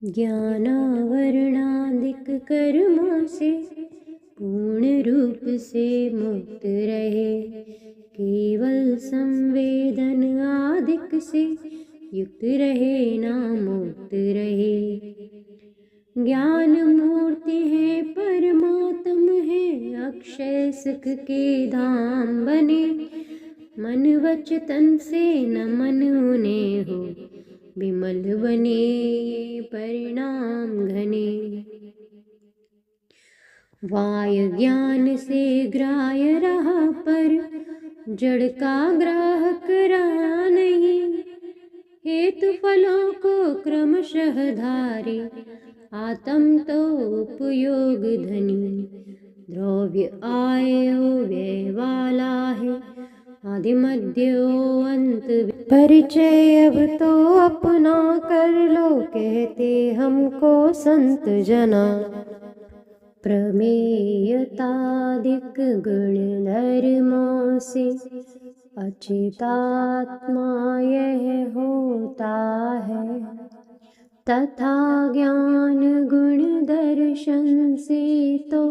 ज्ञानावरणादिक कर्मों से पूर्ण रूप से मुक्त रहे, केवल संवेदन आदिक से युक्त रहे ना मुक्त रहे। ज्ञान मूर्ति है परमात्म है, अक्षय सुख के धाम बने, मन वच तन से न मन उन्हें हो, विमल बने ये परिणाम घने। वाय ज्ञान से ग्राह्य रहा पर, जड़ का ग्राहक रहा नहीं, हेतु फलों को क्रमशः धारे, आत्म तो उपयोग धनी। द्रव्य आयो व्यय वाला है, आदि मध्य अंत परिचय अब तो अपना कर लो, कहते हमको संत जना। प्रमेयतादिक गुण धर्मों से अचितात्मा यह होता है, तथा ज्ञान गुण दर्शन से तो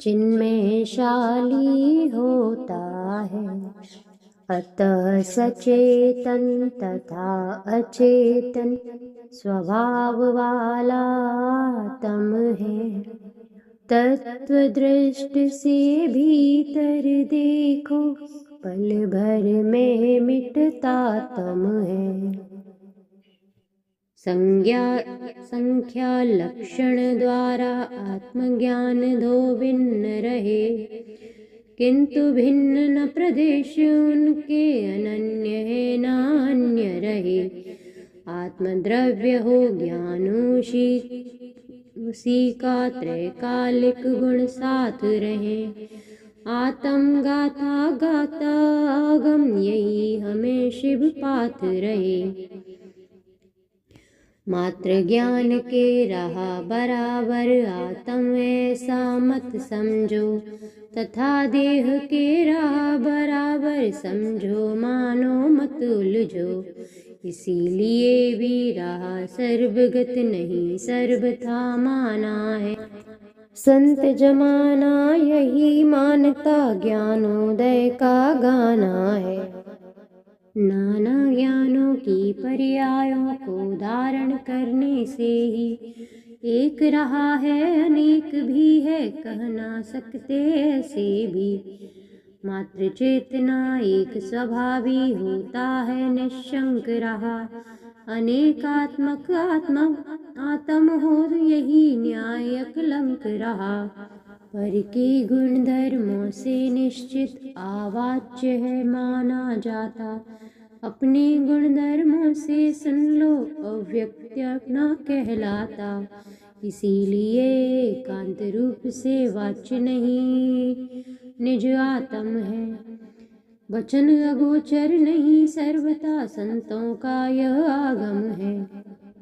चिन्मयशाली होता है। अतः सचेतन तथा अचेतन स्वभाव वाला आत्म है, तत्व दृष्टि से भीतर देखो, पल भर में मिटता तम है। संख्या लक्षण द्वारा आत्मज्ञान दो भिन्न रहे, किंतु भिन्न न प्रदेश उनके, अनन्य है न अन्य रहे। आत्मद्रव्य हो ज्ञान उसी का त्रैकालिक गुण साथ रहे, आत्म गाथा गाता आगम यही हमें शिव पाथ रहे। मात्र ज्ञान के रहा बराबर, आत्म ऐसा मत समझो, तथा देह के रहा बराबर समझो, मानो मत उलझो। इसीलिए भी रहा सर्वगत नहीं सर्वथा माना है, संत जमाना यही मानता ज्ञानोदय का गाना है। नाना ज्ञानों की पर्यायों को धारण करने से ही एक रहा है, अनेक भी है कह ना सकते ऐसे भी। मात्र चेतना एक स्वभावी होता है, निशंक रहा अनेकात्मक आत्म हो, यही न्याय अकलंक रहा। पर के गुण धर्मों से निश्चित आवाच्य है माना जाता, अपने गुण धर्मों से सुन लो अव्यक्त न कहलाता। इसीलिए एकांत रूप से वाच्य नहीं निज आत्म है, वचन अगोचर नहीं सर्वथा संतों का यह आगम है।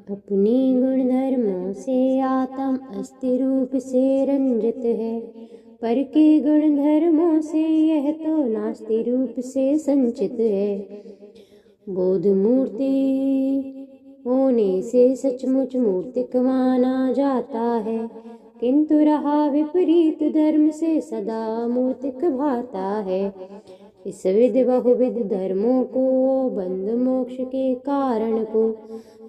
अपने गुण धर्मों से आत्म अस्थि रूप से रंजित है, पर के गुण धर्मों से यह तो नास्ति रूप से संचित है। बोध मूर्ति होने से सचमुच मूर्तिक माना जाता है, किंतु रहा विपरीत धर्म से सदा मूर्तिक भाता है। इस विध बहुविध धर्मों को बंध मोक्ष के कारण को,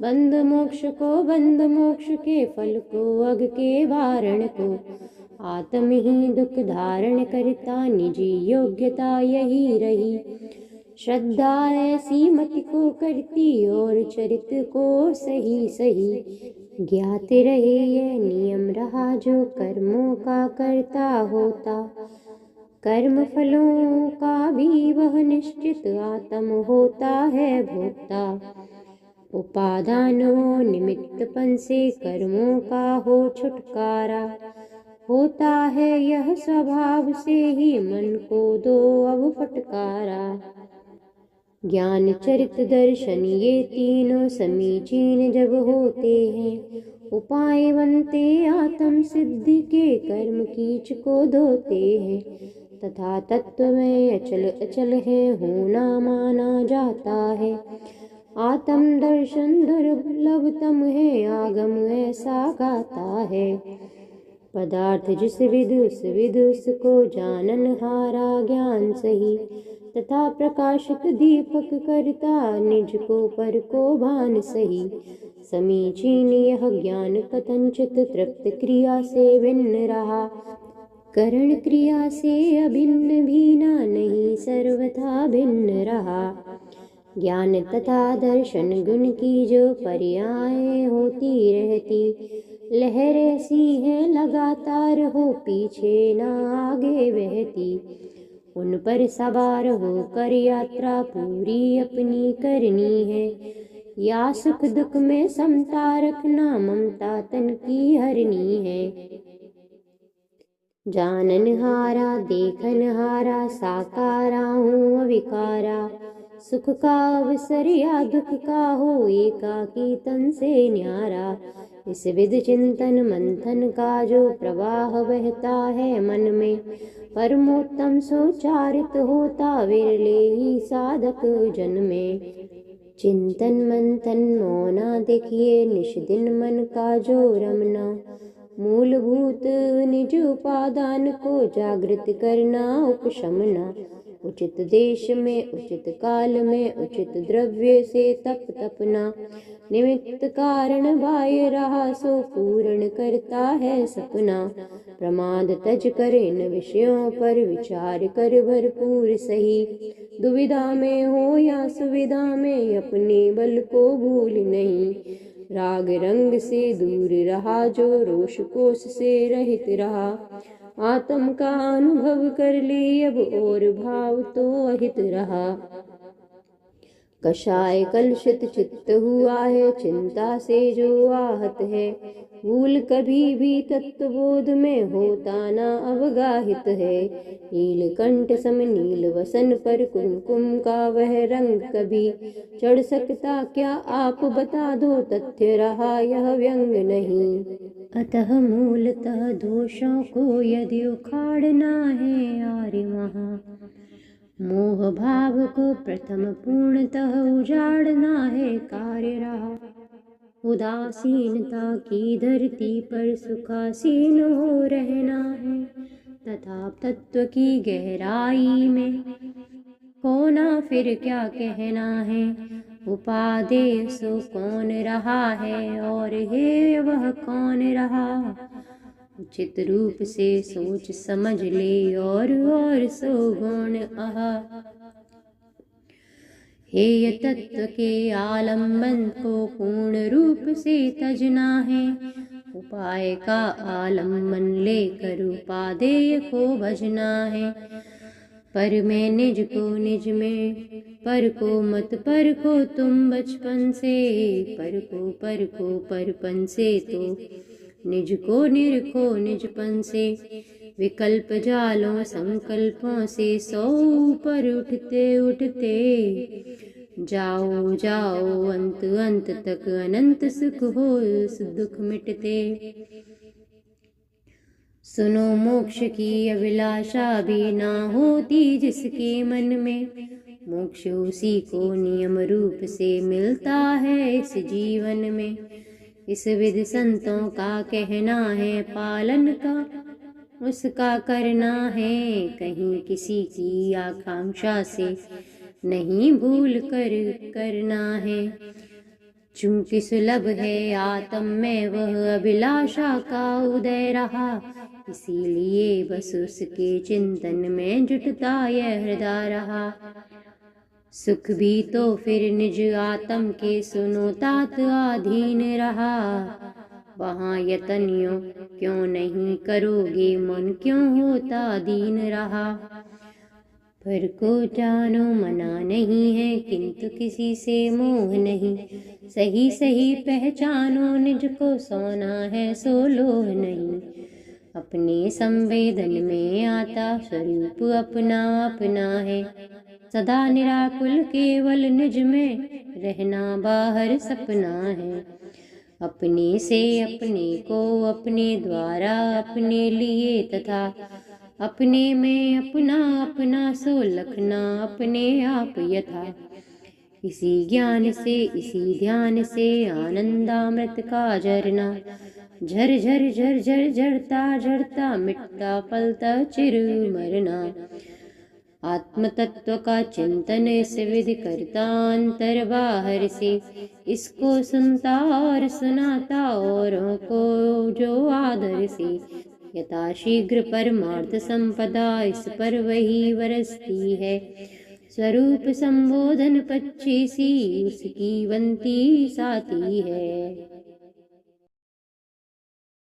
बंध मोक्ष को बंध मोक्ष के फल को, अग के वारण को, आत्म ही दुख धारण करता निजी योग्यता यही रही। श्रद्धा ऐसी मति को करती और चरित को सही सही, ज्ञात रहे यह नियम रहा जो कर्मों का करता होता, कर्म फलों का भी वह निश्चित आत्म होता है भोक्ता। उपादानों निमित्तपन से कर्मों का हो छुटकारा, होता है यह स्वभाव से ही मन को दो अब फटकारा। ज्ञान चरित दर्शन ये तीनों समीचीन जब होते हैं, उपाय बनते आत्म सिद्धि के, कर्म कीच को धोते हैं। तथा तत्व में अचल अचल है होना माना जाता है, आत्म दर्शन दुर्लभतम है, आगम ऐसा गाता है। पदार्थ जिस विद उस विद उसको जानन हारा ज्ञान सही, तथा प्रकाशित दीपक करता निज को पर को भान सही। समीचीन यह ज्ञान कथनचित तृप्त क्रिया से भिन्न रहा, करण क्रिया से अभिन्न भी ना नहीं सर्वथा भिन्न रहा। ज्ञान तथा दर्शन गुण की जो पर्याय होती रहती, लहर ऐसी है लगातार हो पीछे ना आगे बहती। उन पर सवार होकर यात्रा पूरी अपनी करनी है, या सुख दुख में समता रखना ममता तन की हरनी है। जानन हारा देखन हारा साकारा हूँ अविकारा, सुख का अवसर या दुख का हो एकाकी तन से न्यारा। इस विध चिंतन मंथन का जो प्रवाह बहता है मन में, परमोत्तम सोचारित होता विरले ही साधक जन में। चिंतन मंथन मौना देखिए निश दिन मन का जो रमना, मूलभूत निज उपादान को जागृत करना उपशमना। उचित देश में उचित काल में उचित द्रव्य से तप तपना, निमित्त कारण बाह्य रहा सो पूर्ण करता है सपना। प्रमाद तज कर इन विषयों पर विचार कर भरपूर सही, दुविधा में हो या सुविधा में अपने बल को भूल नहीं। राग रंग से दूर रहा जो रोष कोष से रहित रहा, आत्म का अनुभव कर ली अब और भाव तो अहित रहा। कषाय कलुषित चित्त हुआ है चिंता से जो आहत है, भूल कभी भी तत्वबोध में होता ना अवगाहित है। नीलकंठ सम नील वसन पर कुमकुम का वह रंग कभी चढ़ सकता क्या आप बता दो, तथ्य रहा यह व्यंग नहीं। अतः मूलतः दोषों को यदि उखाड़ना है आर्य वहाँ, मोह भाव को प्रथम पूर्णतः उजाड़ना है कार्य रहा। उदासीनता की धरती पर सुखासीन हो रहना है, तथा तत्व की गहराई में होना फिर क्या कहना है। उपादेय सो कौन रहा है और हे वह कौन रहा, उचित रूप से सोच समझ ले और सो गुण आहा। हेय तत्व के आलम्बन को पूर्ण रूप से तजना है, उपाय का आलम्बन लेकर उपादेय को भजना है। पर मैं निज को निज में, पर को मत पर को तुम बचपन से, पर को परपन से तो निज को निरखो निजपन से। विकल्प जालों संकल्पों से सौ ऊपर उठते उठते, जाओ जाओ अंत अंत तक अनंत सुख हो उस दुख मिटते। सुनो मोक्ष की अभिलाषा भी ना होती जिसके मन में, मोक्ष उसी को नियम रूप से मिलता है इस जीवन में। इस विधि संतों का कहना है पालन का, उसका करना है कहीं किसी की आकांक्षा से नहीं भूल कर करना है। चूंकि सुलभ है आत्म में वह अभिलाषा का उदय रहा, इसीलिए बस उसके चिंतन में जुटता यह हृदय रहा। सुख भी तो फिर निज आत्म के सुनो तात आधीन रहा, वहाँ यतनियों क्यों नहीं करोगे मन क्यों होता दीन रहा। पर को जानो मना नहीं है किंतु किसी से मोह नहीं, सही सही पहचानो निज को सोना है सो लोह नहीं। अपने संवेदन में आता स्वरूप अपना अपना है, सदा निराकुल केवल निज में रहना बाहर सपना है। अपने से अपने को अपने द्वारा अपने लिए तथा अपने में अपना अपना सो लखना अपने आप यथा। इसी ज्ञान से इसी ध्यान से आनंदामृत का झरना झर झर झर झर झरता झरता मिटता फलता चिर मरना। आत्म तत्व का चिंतन इस विधि करता अंतर बाहर से, इसको सुनता और सुनाता औरों को जो आदर से। यथाशीघ्र परमार्थ संपदा इस पर वही बरसती है, स्वरूप संबोधन 25 उसकी बनती साथी है।